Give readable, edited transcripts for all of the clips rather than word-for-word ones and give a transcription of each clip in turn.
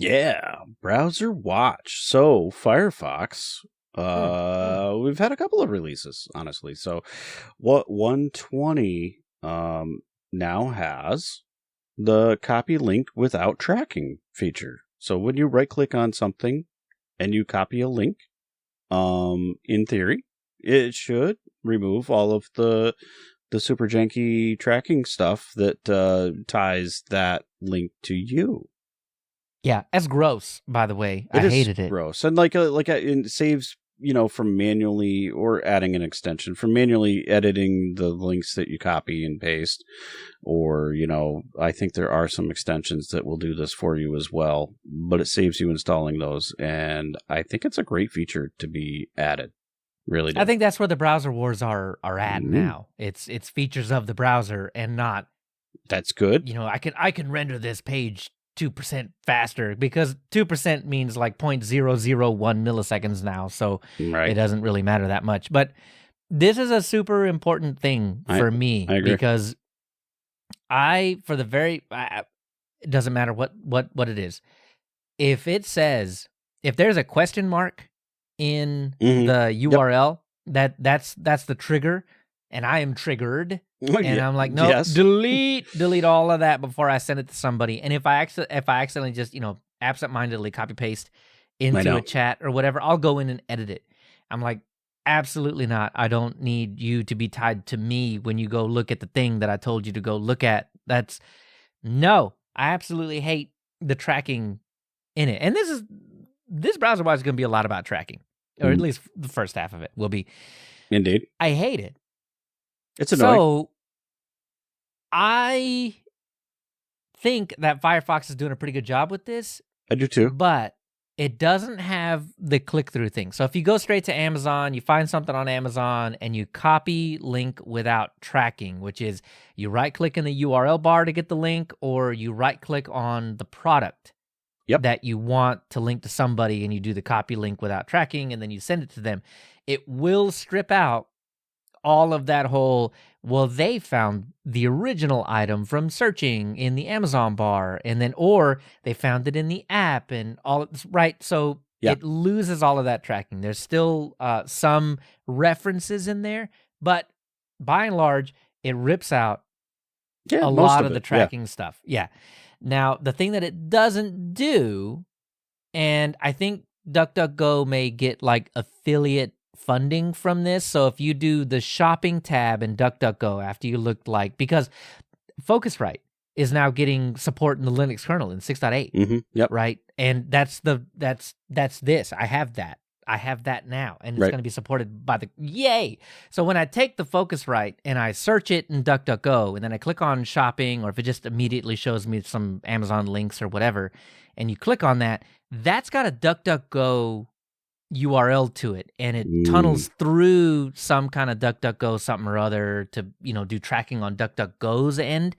Yeah, browser watch. So Firefox, we've had a couple of releases, honestly. So what 120 now has the copy link without tracking feature. So when you right click on something and you copy a link, in theory, it should remove all of the super janky tracking stuff that ties that link to you. Yeah, that's gross, by the way. I hated it. Gross. And it saves, from manually or adding an extension from manually editing the links that you copy and paste. Or, I think there are some extensions that will do this for you as well, but it saves you installing those. And I think it's a great feature to be added. Really do. I think that's where the browser wars are at now. It's features of the browser and not. That's good. I can render this page 2% faster because 2% means like 0.001 milliseconds now, so It doesn't really matter that much. But this is a super important thing for me because it doesn't matter what it is. If it says, if there's a question mark in the URL, that's the trigger, and I am triggered. And I'm like, no, delete all of that before I send it to somebody. And if I accidentally just, absentmindedly copy paste into a chat or whatever, I'll go in and edit it. I'm like, absolutely not. I don't need you to be tied to me when you go look at the thing that I told you to go look at. No, I absolutely hate the tracking in it. And this browser watch is going to be a lot about tracking, or at least the first half of it will be. Indeed. I hate it. It's annoying. So I think that Firefox is doing a pretty good job with this. I do too. But it doesn't have the click-through thing. So if you go straight to Amazon, you find something on Amazon, and you copy link without tracking, which is you right-click in the URL bar to get the link, or you right-click on the product that you want to link to somebody, and you do the copy link without tracking, and then you send it to them. It will strip out all of that whole, they found the original item from searching in the Amazon bar, and then, or they found it in the app and all, right? So it loses all of that tracking. There's still some references in there, but by and large, it rips out a lot of the tracking stuff. Yeah. Now, the thing that it doesn't do, and I think DuckDuckGo may get like affiliate funding from this. So if you do the shopping tab in DuckDuckGo after you looked because Focusrite is now getting support in the Linux kernel in 6.8, right? And that's this. I have that now, and it's going to be supported by yay. So when I take the Focusrite and I search it in DuckDuckGo, and then I click on shopping, or if it just immediately shows me some Amazon links or whatever, and you click on that, that's got a DuckDuckGo URL to it, and it tunnels through some kind of DuckDuckGo something or other to do tracking on DuckDuckGo's end.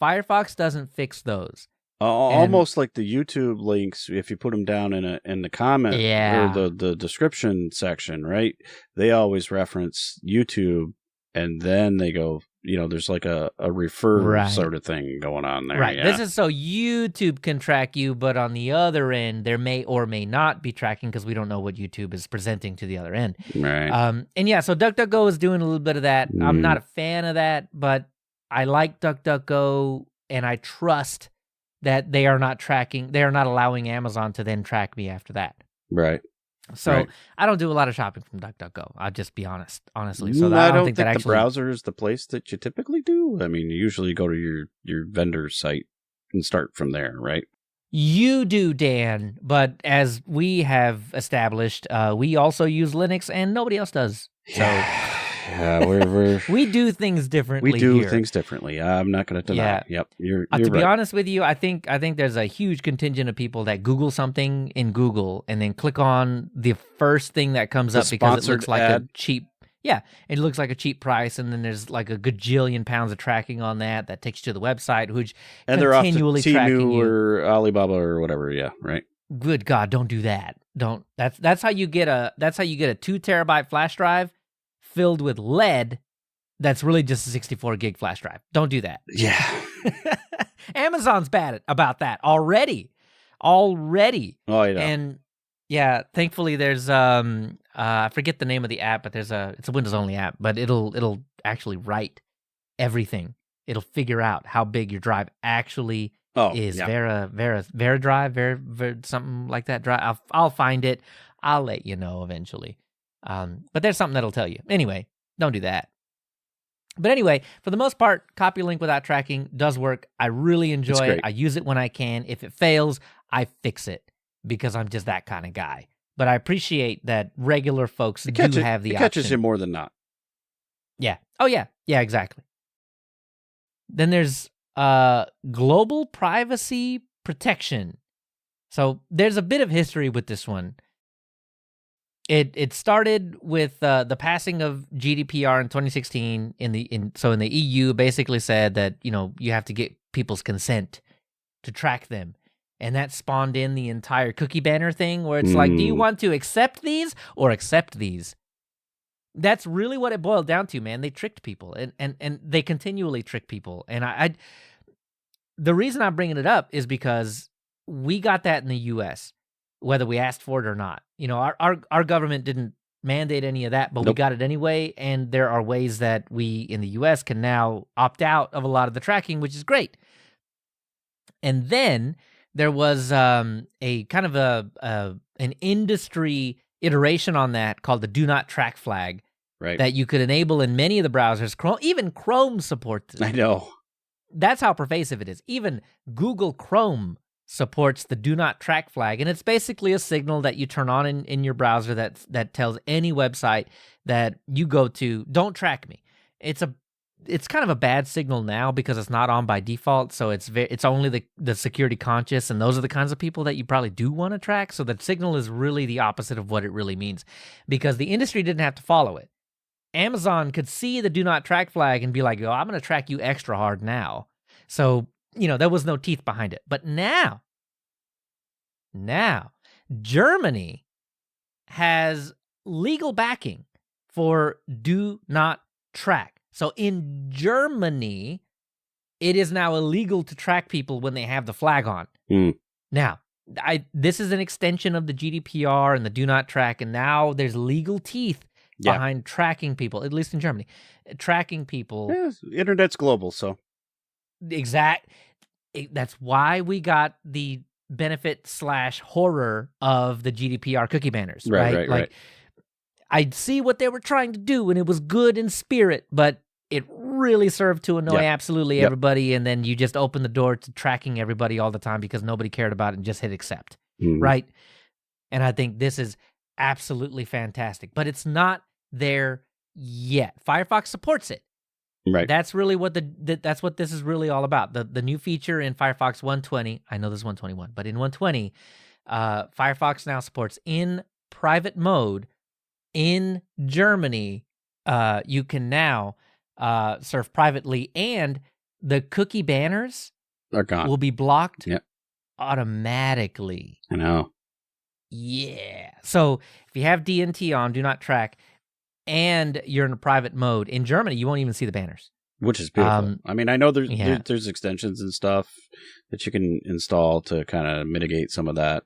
Firefox doesn't fix those. Almost like the YouTube links, if you put them down in the comment or the description section, right? They always reference YouTube, and then they go, there's like a refer sort of thing going on there. Right. Yeah. This is so YouTube can track you, but on the other end, there may or may not be tracking because we don't know what YouTube is presenting to the other end. Right. So DuckDuckGo is doing a little bit of that. I'm not a fan of that, but I like DuckDuckGo, and I trust that they are not allowing Amazon to then track me after that. Right. So I don't do a lot of shopping from DuckDuckGo. I'll just be honestly. So I don't think that actually, the browser is the place that you typically do. I mean, you usually go to your vendor site and start from there, right? You do, Dan, but as we have established, we also use Linux, and nobody else does. So we're we do things differently. We do things differently. I'm not going to deny. Yeah. Yep, you're to right. be honest with you, I think there's a huge contingent of people that Google something in Google and then click on the first thing that comes up because it looks like a cheap. Yeah, it looks like a cheap price, and then there's like a gajillion pounds of tracking on that takes you to the website, which and continually they're off to tracking Temu or Alibaba or whatever. Yeah, right. Good God, don't do that. Don't. That's how you get a 2 terabyte flash drive filled with lead. That's really just a 64 gig flash drive. Don't do that. Yeah. Amazon's bad about that already. already. Oh, I know. And yeah, thankfully there's I forget the name of the app, but it's a Windows only app, but it'll actually write everything. It'll figure out how big your drive actually is. Vera drive, Vera something like that drive. I'll find it. I'll let you know eventually. But there's something that'll tell you. Anyway, don't do that. But anyway, for the most part, copy link without tracking does work. I really enjoy it. I use it when I can. If it fails, I fix it because I'm just that kind of guy. But I appreciate that regular folks do have the option. It catches you more than not. Yeah. Oh, yeah. Yeah, exactly. Then there's global privacy protection. So there's a bit of history with this one. It started with the passing of GDPR in 2016. So in the EU, basically said that you have to get people's consent to track them, and that spawned in the entire cookie banner thing, where it's like, do you want to accept these or accept these? That's really what it boiled down to, man. They tricked people, and they continually trick people. And the reason I'm bringing it up is because we got that in the U.S., whether we asked for it or not. Our government didn't mandate any of that, but we got it anyway. And there are ways that we in the U.S. can now opt out of a lot of the tracking, which is great. And then there was a kind of an industry iteration on that called the Do Not Track flag, right? That you could enable in many of the browsers. Even Chrome supports it. I know. That's how pervasive it is. Even Google Chrome supports the Do Not Track flag, and it's basically a signal that you turn on in your browser that tells any website that you go to, don't track me. It's kind of a bad signal now because it's not on by default, so it's only the security conscious, and those are the kinds of people that you probably do want to track. So that signal is really the opposite of what it really means, because the industry didn't have to follow it. Amazon could see the Do Not Track flag and be like, "Oh, I'm going to track you extra hard now." So there was no teeth behind it. But now, Germany has legal backing for Do Not Track. So in Germany, it is now illegal to track people when they have the flag on. Now, this is an extension of the GDPR and the Do Not Track, and now there's legal teeth behind tracking people, at least in Germany. Tracking people. Yeah, internet's global, so. That's why we got the benefit/horror of the GDPR cookie banners, right? Like, I'd see what they were trying to do, and it was good in spirit, but it really served to annoy absolutely everybody, and then you just open the door to tracking everybody all the time because nobody cared about it and just hit accept, right? And I think this is absolutely fantastic, but it's not there yet. Firefox supports it. Right. That's really what that's what this is really all about. The new feature in Firefox 120, I know this is 121, but in 120, Firefox now supports in private mode in Germany. You can now surf privately, and the cookie banners are gone. Will be blocked automatically. I know. Yeah. So if you have DNT on, Do Not Track, and you're in a private mode, in Germany, you won't even see the banners. Which is beautiful. I mean, I know there's extensions and stuff that you can install to kind of mitigate some of that.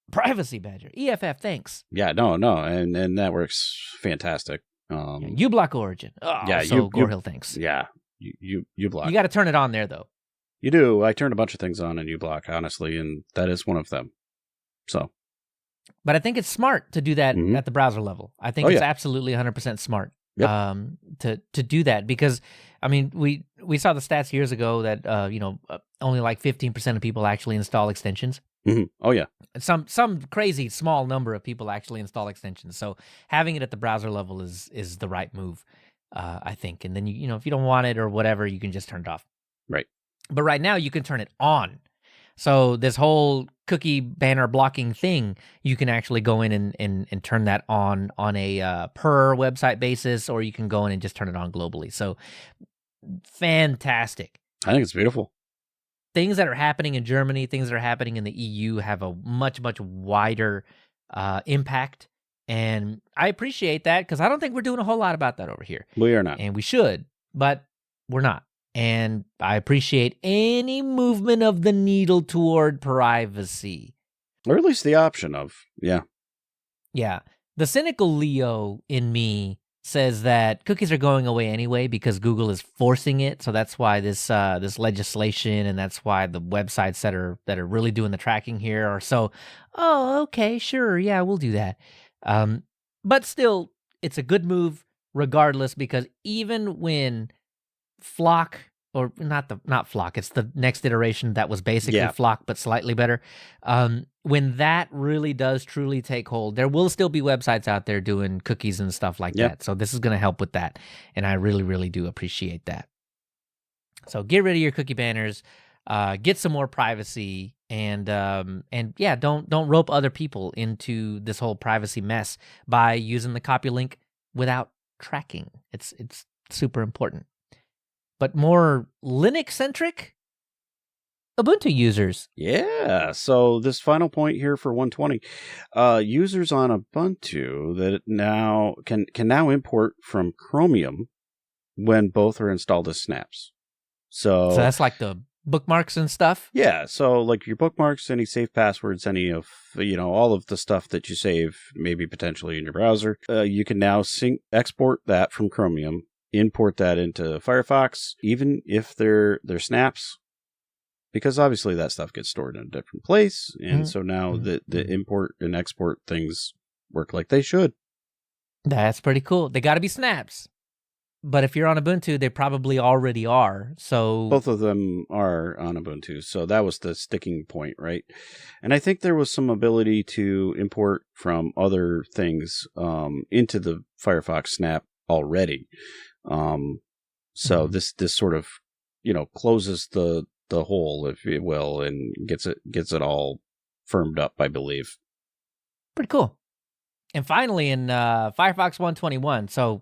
Privacy Badger. EFF, thanks. Yeah, no. And that works fantastic. uBlock Origin. Oh, yeah, Gorhill, thanks. Yeah, uBlock. You got to turn it on there, though. You do. I turned a bunch of things on in uBlock, honestly, and that is one of them. So. But I think it's smart to do that at the browser level. I think it's absolutely 100% smart to do that, because, I mean, we saw the stats years ago that only like 15% of people actually install extensions. Mm-hmm. Oh yeah, some crazy small number of people actually install extensions. So having it at the browser level is the right move, I think. And then if you don't want it or whatever, you can just turn it off. Right. But right now you can turn it on. So this whole cookie banner blocking thing, you can actually go in and turn that on a per website basis, or you can go in and just turn it on globally. So fantastic. I think it's beautiful. Things that are happening in Germany, things that are happening in the EU have a much, much wider impact. And I appreciate that, because I don't think we're doing a whole lot about that over here. We are not. And we should, but we're not. And I appreciate any movement of the needle toward privacy. Or at least the option of, yeah. Yeah. The cynical Leo in me says that cookies are going away anyway because Google is forcing it. So that's why this legislation, and that's why the websites that are really doing the tracking here are so, oh, okay, sure, yeah, we'll do that. But still, it's a good move regardless, because even when Flock, or not Flock, it's the next iteration that was basically Flock but slightly better. When that really does truly take hold, there will still be websites out there doing cookies and stuff like that. So this is going to help with that, and I really, really do appreciate that. So get rid of your cookie banners, get some more privacy, and yeah, don't rope other people into this whole privacy mess by using the copy link without tracking. It's super important. But more Linux-centric Ubuntu users. Yeah, so this final point here for 120, users on Ubuntu that now can now import from Chromium when both are installed as snaps. So that's like the bookmarks and stuff? Yeah, so like your bookmarks, any safe passwords, any of, all of the stuff that you save, maybe potentially in your browser, you can now export that from Chromium, import that into Firefox, even if they're snaps, because obviously that stuff gets stored in a different place, and so now the import and export things work like they should. That's pretty cool. They got to be snaps, but if you're on Ubuntu, they probably already are. So both of them are on Ubuntu, so that was the sticking point, right? And I think there was some ability to import from other things into the Firefox snap already. So this sort of, closes the hole, if you will, and gets it all firmed up, I believe. Pretty cool. And finally, in Firefox 121, so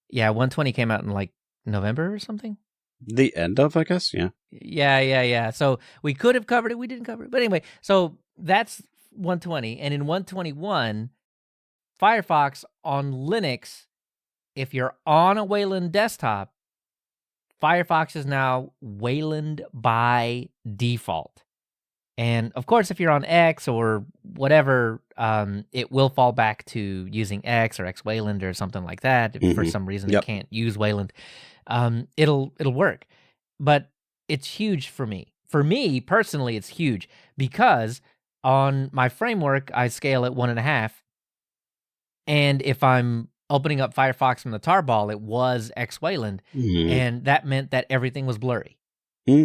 yeah, 120 came out in like November or something. The end of, I guess, yeah. Yeah. So we could have covered it, we didn't cover it, but anyway, so that's 120, and in 121, Firefox on Linux, if you're on a Wayland desktop, Firefox is now Wayland by default. And of course, if you're on X or whatever, it will fall back to using X or XWayland or something like that. If for some reason it can't use Wayland, it'll work. But it's huge for me. For me personally, it's huge because on my framework, I scale at 1.5. And if I'm opening up Firefox from the tarball, it was XWayland, and that meant that everything was blurry.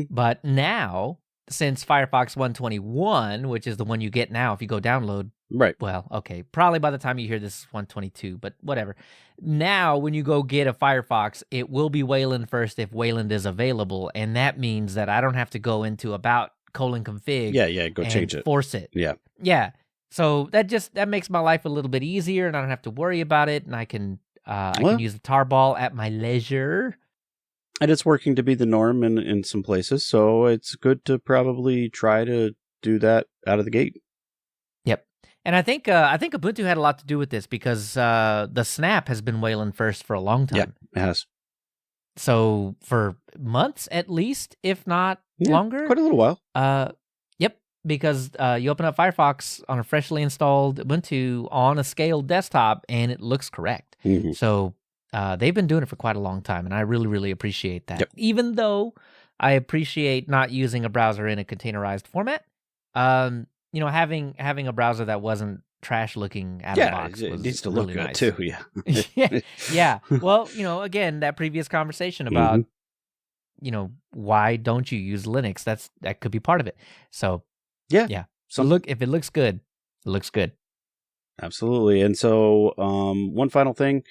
But now, since Firefox 121, which is the one you get now if you go download, right? Well, okay, probably by the time you hear this is 122, but whatever. Now, when you go get a Firefox, it will be Wayland first if Wayland is available, and that means that I don't have to go into about:config. Yeah, go change it, force it. Yeah. So that makes my life a little bit easier, and I don't have to worry about it, and I can use the tarball at my leisure. And it's working to be the norm in some places, so it's good to probably try to do that out of the gate. Yep. And I think Ubuntu had a lot to do with this because the snap has been Wayland first for a long time. Yeah, it has. So for months at least, if not longer. Quite a little while. Yep. Because you open up Firefox on a freshly installed Ubuntu on a scaled desktop, and it looks correct. So they've been doing it for quite a long time, and I really, really appreciate that. Yep. Even though I appreciate not using a browser in a containerized format, having a browser that wasn't trash looking out of the box it was needs to really look good nice. too. Yeah. Well, again, that previous conversation about why don't you use Linux? That could be part of it. So yeah. So if it looks good, it looks good. Absolutely. And so one final thing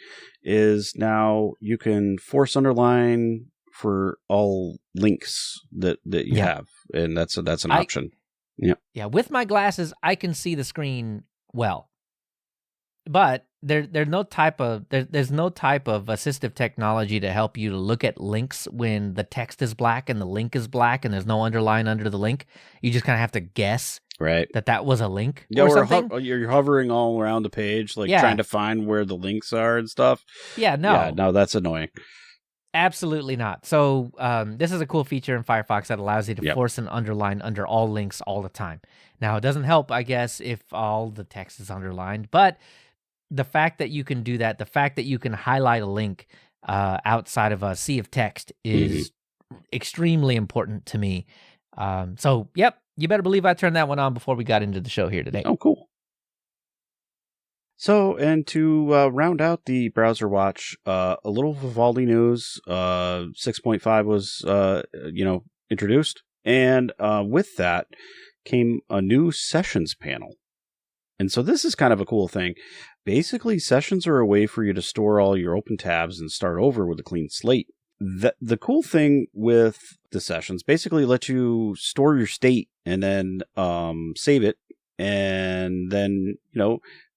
is now you can force underline for all links that you have, and that's an option. Yeah. With my glasses, I can see the screen well, but there's no type of assistive technology to help you to look at links when the text is black and the link is black and there's no underline under the link. You just kind of have to guess. Right. That was a link or something. You're hovering all around the page, trying to find where the links are and stuff. Yeah, no. Yeah, no, that's annoying. Absolutely not. So this is a cool feature in Firefox that allows you to force an underline under all links all the time. Now, it doesn't help, I guess, if all the text is underlined, but the fact that you can do that, the fact that you can highlight a link outside of a sea of text is extremely important to me. So, yep, you better believe I turned that one on before we got into the show here today. Oh, cool. So, and to round out the browser watch, a little Vivaldi news. 6.5 was, introduced, and with that came a new sessions panel. And so this is kind of a cool thing. Basically, sessions are a way for you to store all your open tabs and start over with a clean slate. The cool thing with the sessions basically let you store your state and then save it, and then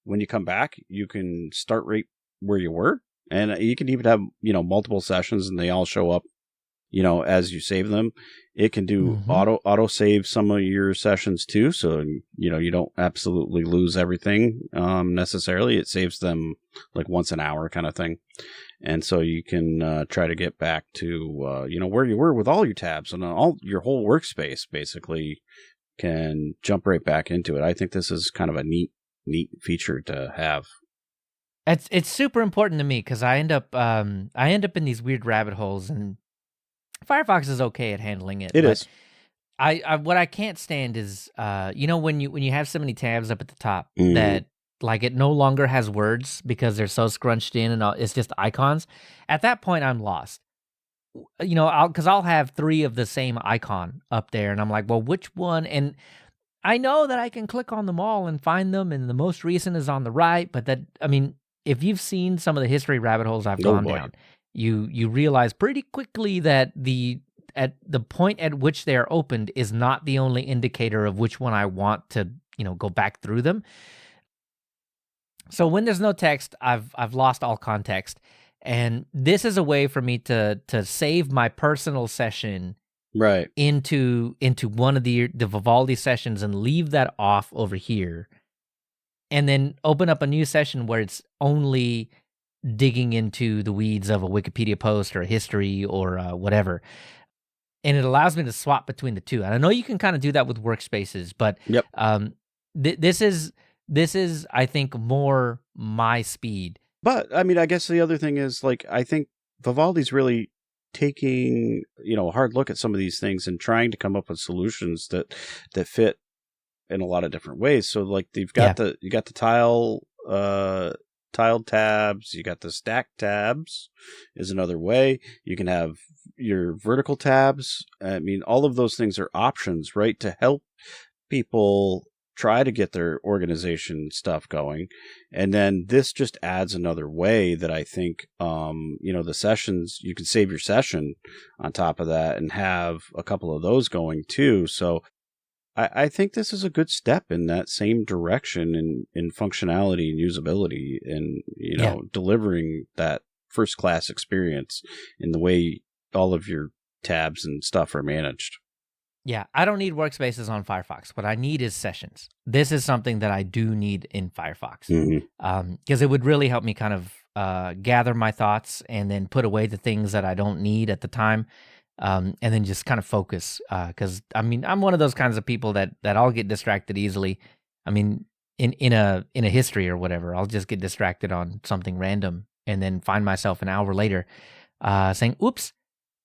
when you come back, you can start right where you were, and you can even have multiple sessions, and they all show up as you save them. It can do auto save some of your sessions too, so you don't absolutely lose everything necessarily. It saves them like once an hour kind of thing, and so you can try to get back to where you were with all your tabs, and all your whole workspace basically can jump right back into it. I think this is kind of a neat feature to have. It's super important to me because I end up in these weird rabbit holes, and Firefox is okay at handling it. It is. I what I can't stand is when you have so many tabs up at the top that like it no longer has words because they're so scrunched in and it's just icons. At that point, I'm lost. I'll have 3 of the same icon up there, and I'm like, well, which one? And I know that I can click on them all and find them, and the most recent is on the right. But if you've seen some of the history rabbit holes I've gone down, you realize pretty quickly that at the point at which they are opened is not the only indicator of which one I want to go back through them. So when there's no text, I've lost all context, and this is a way for me to save my personal session right into one of the Vivaldi sessions and leave that off over here, and then open up a new session where it's only digging into the weeds of a Wikipedia post or a history or whatever. And it allows me to swap between the two. And I know you can kind of do that with workspaces, but this is I think more my speed. But I guess the other thing is, like, I think Vivaldi's really taking a hard look at some of these things and trying to come up with solutions that fit in a lot of different ways. So like you got the tiled tabs, you got the stacked tabs is another way. You can have your vertical tabs. All of those things are options, right, to help people try to get their organization stuff going. And then this just adds another way that I think, the sessions, you can save your session on top of that and have a couple of those going too. So I think this is a good step in that same direction in functionality and usability and, delivering that first class experience in the way all of your tabs and stuff are managed. Yeah, I don't need workspaces on Firefox. What I need is sessions. This is something that I do need in Firefox because it would really help me kind of gather my thoughts and then put away the things that I don't need at the time, and then just kind of focus. Because I'm one of those kinds of people that I'll get distracted easily. In a history or whatever, I'll just get distracted on something random and then find myself an hour later saying, "Oops."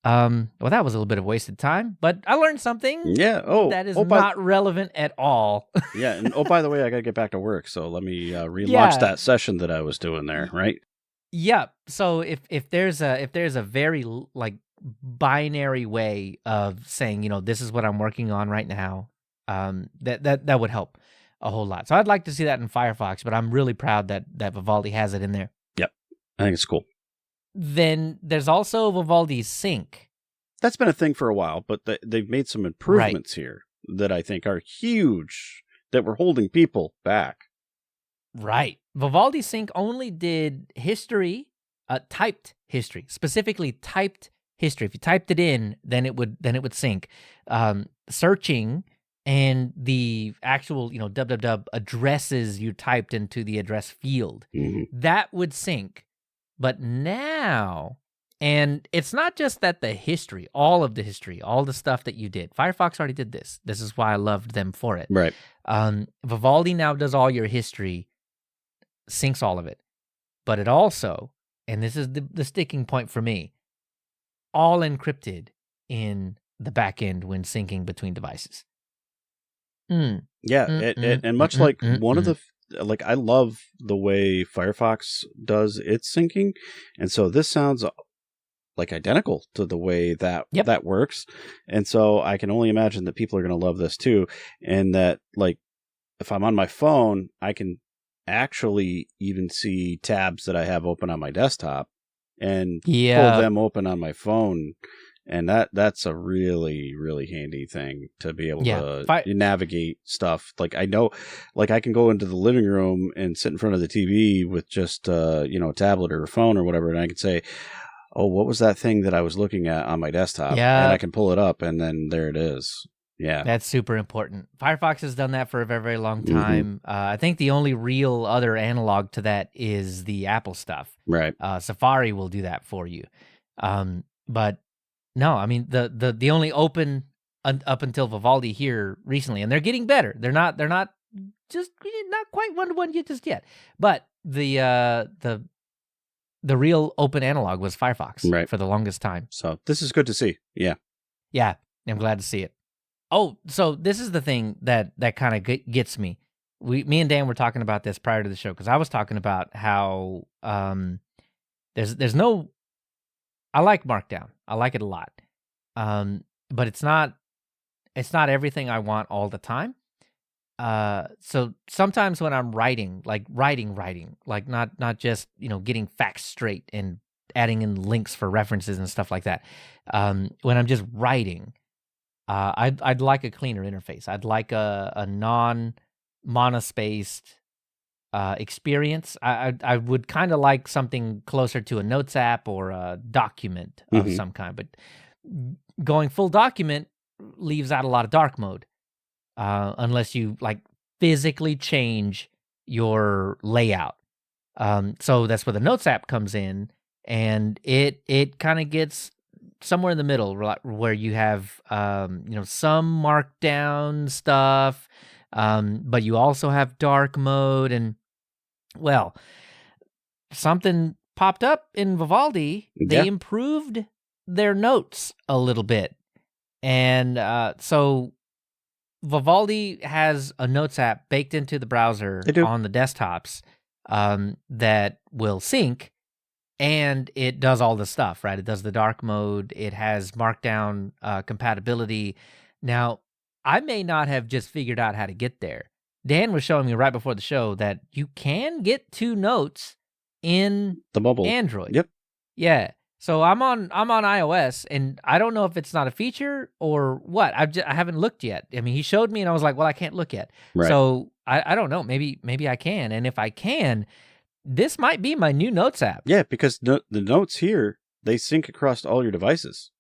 Well, that was a little bit of wasted time, but I learned something. Yeah. That is not relevant at all. Yeah. And by the way, I got to get back to work. So let me relaunch that session that I was doing there. Right. Yeah. So if there's a very like binary way of saying, this is what I'm working on right now, that would help a whole lot. So I'd like to see that in Firefox, but I'm really proud that Vivaldi has it in there. Yep. I think it's cool. Then there's also Vivaldi Sync. That's been a thing for a while, but they've made some improvements here that I think are huge, that were holding people back. Right. Vivaldi Sync only did history, typed history, specifically typed history. If you typed it in, then it would sync. Searching and the actual, www addresses you typed into the address field, that would sync. But now And it's not just that the history, all of the history, all the stuff that you did. Firefox already did this. This is why I loved them for it. Right. Vivaldi now does all your history, syncs all of it. But it also, and this is the sticking point for me, all encrypted in the back end when syncing between devices. Yeah, and much like one of the, like, I love the way Firefox does its syncing, and so this sounds like identical to the way that that works, and so I can only imagine that people are going to love this too, and that, like, if I'm on my phone, I can actually even see tabs that I have open on my desktop and pull them open on my phone. And that's a really, really handy thing to be able to navigate stuff. Like, I know, like, I can go into the living room and sit in front of the TV with just, a tablet or a phone or whatever. And I can say, oh, what was that thing that I was looking at on my desktop? Yeah. And I can pull it up and then there it is. Yeah. That's super important. Firefox has done that for a very, very long time. I think the only real other analog to that is the Apple stuff. Right. Safari will do that for you. But no, I mean, the only open up until Vivaldi here recently, and they're getting better. They're not just not quite one-to-one just yet. But the real open analog was Firefox for the longest time. So this is good to see. Yeah. Yeah, I'm glad to see it. Oh, so this is the thing that kind of gets me. Me and Dan were talking about this prior to the show, because I was talking about how there's no. I like Markdown. I like it a lot, but it's not everything I want all the time. So sometimes when I'm writing, like not just getting facts straight and adding in links for references and stuff like that. When I'm just writing. I'd like a cleaner interface. I'd like a non-monospaced experience. I would kind of like something closer to a Notes app or a document of some kind. But going full document leaves out a lot of dark mode, unless you like physically change your layout. So that's where the Notes app comes in, and it kind of gets somewhere in the middle, where you have some markdown stuff, but you also have dark mode, and well, something popped up in Vivaldi. They improved their notes a little bit, and so Vivaldi has a Notes app baked into the browser on the desktops that will sync. And it does all the stuff, right? It does the dark mode. It has Markdown compatibility. Now, I may not have just figured out how to get there. Dan was showing me right before the show that you can get two notes in the mobile Android. Yep. Yeah. So I'm on iOS, and I don't know if it's not a feature or what. I haven't looked yet. I mean, he showed me, and I was like, well, I can't look yet. Right. So I don't know. Maybe I can, and if I can. This might be my new Notes app. Yeah, because the notes here, they sync across all your devices.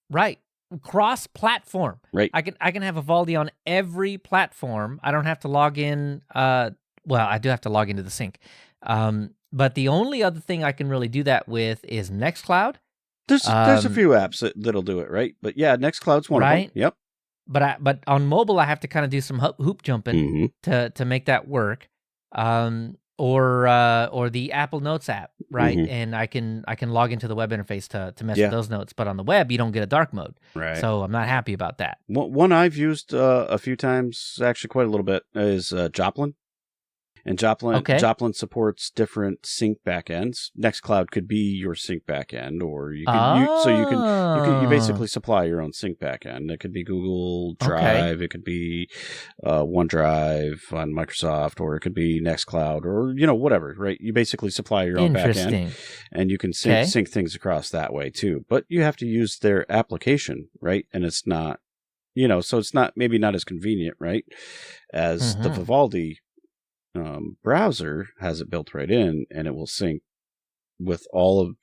Right. Cross-platform. Right. I can have Vivaldi on every platform. I don't have to log in. Well, I do have to log into the sync. But the only other thing I can really do that with is Nextcloud. There's a few apps that'll do it, right? But yeah, Nextcloud's one of them. Yep. But on mobile, I have to kind of do some hoop jumping to make that work. Or the Apple Notes app, right? And I can log into the web interface to mess with those notes. But on the web, you don't get a dark mode. Right. So I'm not happy about that. One I've used a few times, actually quite a little bit, is Joplin. And Joplin supports different sync backends. Nextcloud could be your sync backend, or you can you basically supply your own sync backend. It could be Google Drive, it could be OneDrive on Microsoft, or it could be Nextcloud, or whatever. Right? You basically supply your own backend, and you can sync things across that way too. But you have to use their application, right? And it's not, so it's maybe not as convenient, right, as the Vivaldi browser has it built right in, and it will sync with all of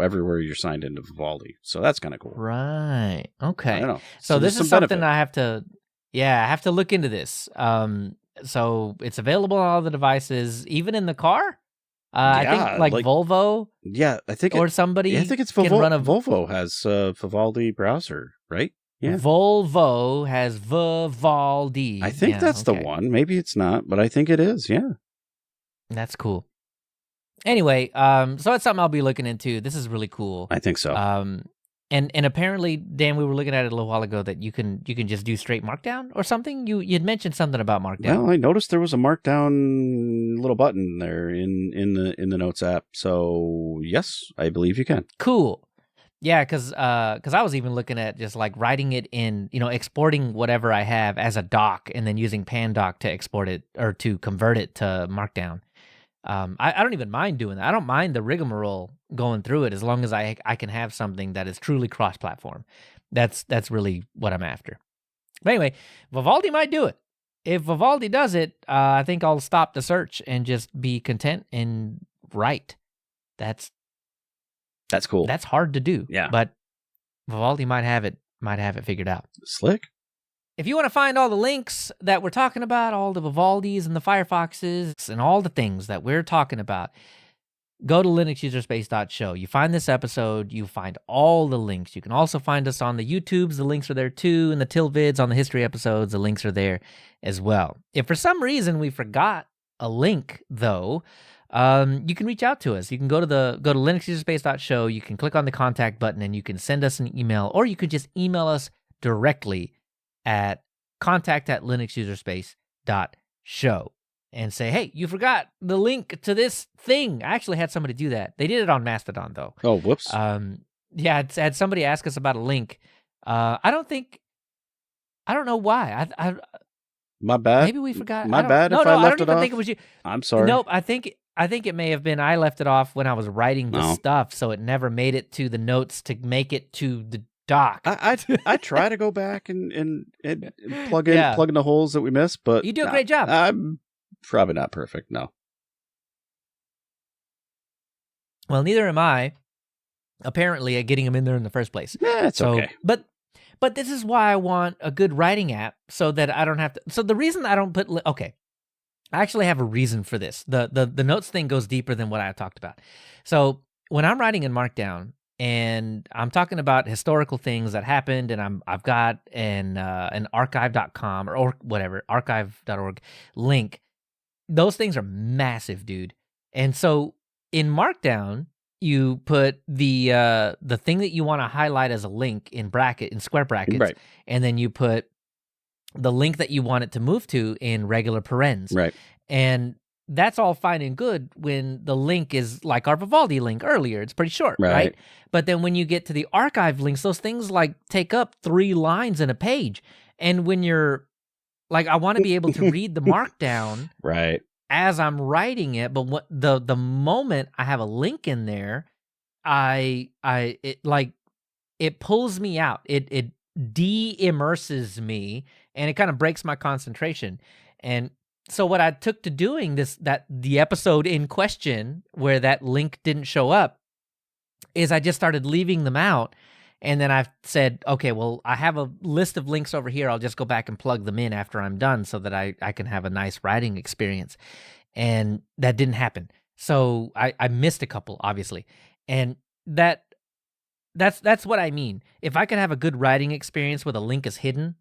everywhere you're signed into Vivaldi. So that's kind of cool. Right. Okay. I don't know. So this is something I have to look into this. So it's available on all the devices, even in the car. I think like Volvo. Yeah, I think or somebody. Yeah, I think it's Volvo has Vivaldi browser, right? Yeah. Volvo has Vivaldi. I think that's the one. Maybe it's not, but I think it is. Yeah. That's cool. Anyway, so that's something I'll be looking into. This is really cool. I think so. And apparently, Dan, we were looking at it a little while ago that you can just do straight Markdown or something. You'd mentioned something about Markdown. Well, I noticed there was a Markdown little button there in the Notes app. So yes, I believe you can. Cool. Yeah, because I was even looking at just like writing it in, exporting whatever I have as a doc and then using Pandoc to export it or to convert it to Markdown. I don't even mind doing that. I don't mind the rigmarole going through it as long as I can have something that is truly cross-platform. That's really what I'm after. But anyway, Vivaldi might do it. If Vivaldi does it, I think I'll stop the search and just be content and write. That's cool. That's hard to do. Yeah. But Vivaldi might have it figured out. Slick. If you want to find all the links that we're talking about, all the Vivaldis and the Firefoxes and all the things that we're talking about, go to linuxuserspace.show. You find this episode, you find all the links. You can also find us on the YouTubes. The links are there too. And the TILvids on the history episodes, the links are there as well. If for some reason we forgot a link, though, you can reach out to us. You can go to linuxuserspace.show. You can click on the contact button and you can send us an email, or you could just email us directly at contact@linuxuserspace.show and say, hey, you forgot the link to this thing. I actually had somebody do that. They did it on Mastodon, though. Oh, whoops. Yeah, I had somebody ask us about a link. I don't know why. My bad. Maybe we forgot. My bad if I left it off. I don't even think it was you. I'm sorry. Nope, I think it may have been I left it off when I was writing the stuff, so it never made it to the notes to make it to the doc. I try to go back and plug in the holes that we missed, but you do a great job. I'm probably not perfect. No. Well, neither am I. Apparently, at getting them in there in the first place. Yeah, it's okay. But this is why I want a good writing app so that I don't have to. So the reason I don't put I actually have a reason for this. The notes thing goes deeper than what I talked about. So when I'm writing in Markdown, and I'm talking about historical things that happened, and I've got an archive.com or whatever, archive.org link. Those things are massive, dude. And so in Markdown, you put the thing that you want to highlight as a link in square brackets, right, and then you put the link that you want it to move to in regular parens. Right. And that's all fine and good when the link is like our Vivaldi link earlier. It's pretty short, right? But then when you get to the archive links, those things like take up 3 lines in a page. And when you're like, I want to be able to read the Markdown right as I'm writing it, but the moment I have a link in there, it pulls me out. It de-immerses me, and it kind of breaks my concentration. And so what I took to doing the episode in question where that link didn't show up is I just started leaving them out. And then I said, okay, well, I have a list of links over here. I'll just go back and plug them in after I'm done so that I can have a nice writing experience. And that didn't happen. So I missed a couple, obviously. And that's what I mean. If I could have a good writing experience where the link is hidden,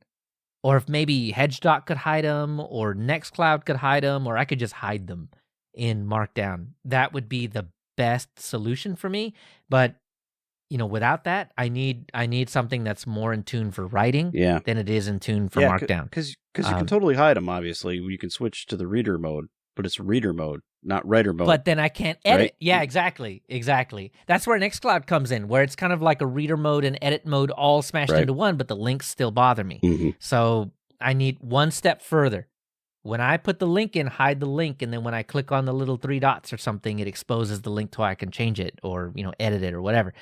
or if maybe HedgeDoc could hide them, or Nextcloud could hide them, or I could just hide them in Markdown, that would be the best solution for me. But without that, I need something that's more in tune for writing than it is in tune for Markdown. Because you can totally hide them. Obviously, you can switch to the reader mode, but it's reader mode, not writer mode. But then I can't edit. Right? Yeah, exactly. That's where Nextcloud comes in, where it's kind of like a reader mode and edit mode all smashed into one, but the links still bother me. Mm-hmm. So I need one step further. When I put the link in, hide the link, and then when I click on the little 3 dots or something, it exposes the link to how I can change it or edit it or whatever.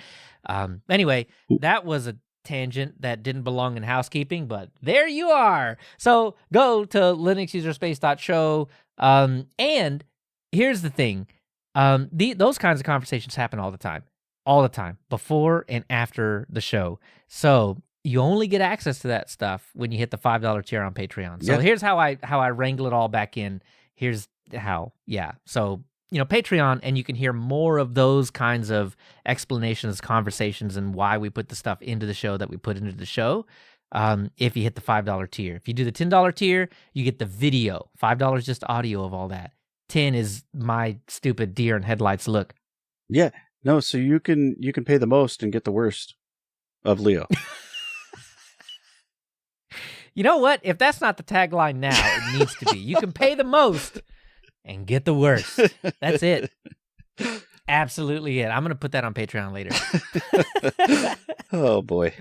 Anyway, that was a tangent that didn't belong in housekeeping, but there you are. So go to linuxuserspace.show. And here's the thing. Those kinds of conversations happen all the time, before and after the show. So you only get access to that stuff when you hit the $5 tier on Patreon. So here's how I wrangle it all back in. Here's how. Yeah. So Patreon, and you can hear more of those kinds of explanations, conversations, and why we put the stuff into the show that we put into the show. If you hit the $5 tier. If you do the $10 tier, you get the video. $5 just audio of all that. 10 is my stupid deer in headlights look. Yeah. No, so you can pay the most and get the worst of Leo. You know what? If that's not the tagline now, it needs to be. You can pay the most and get the worst. That's it. Absolutely it. I'm going to put that on Patreon later. Oh, boy.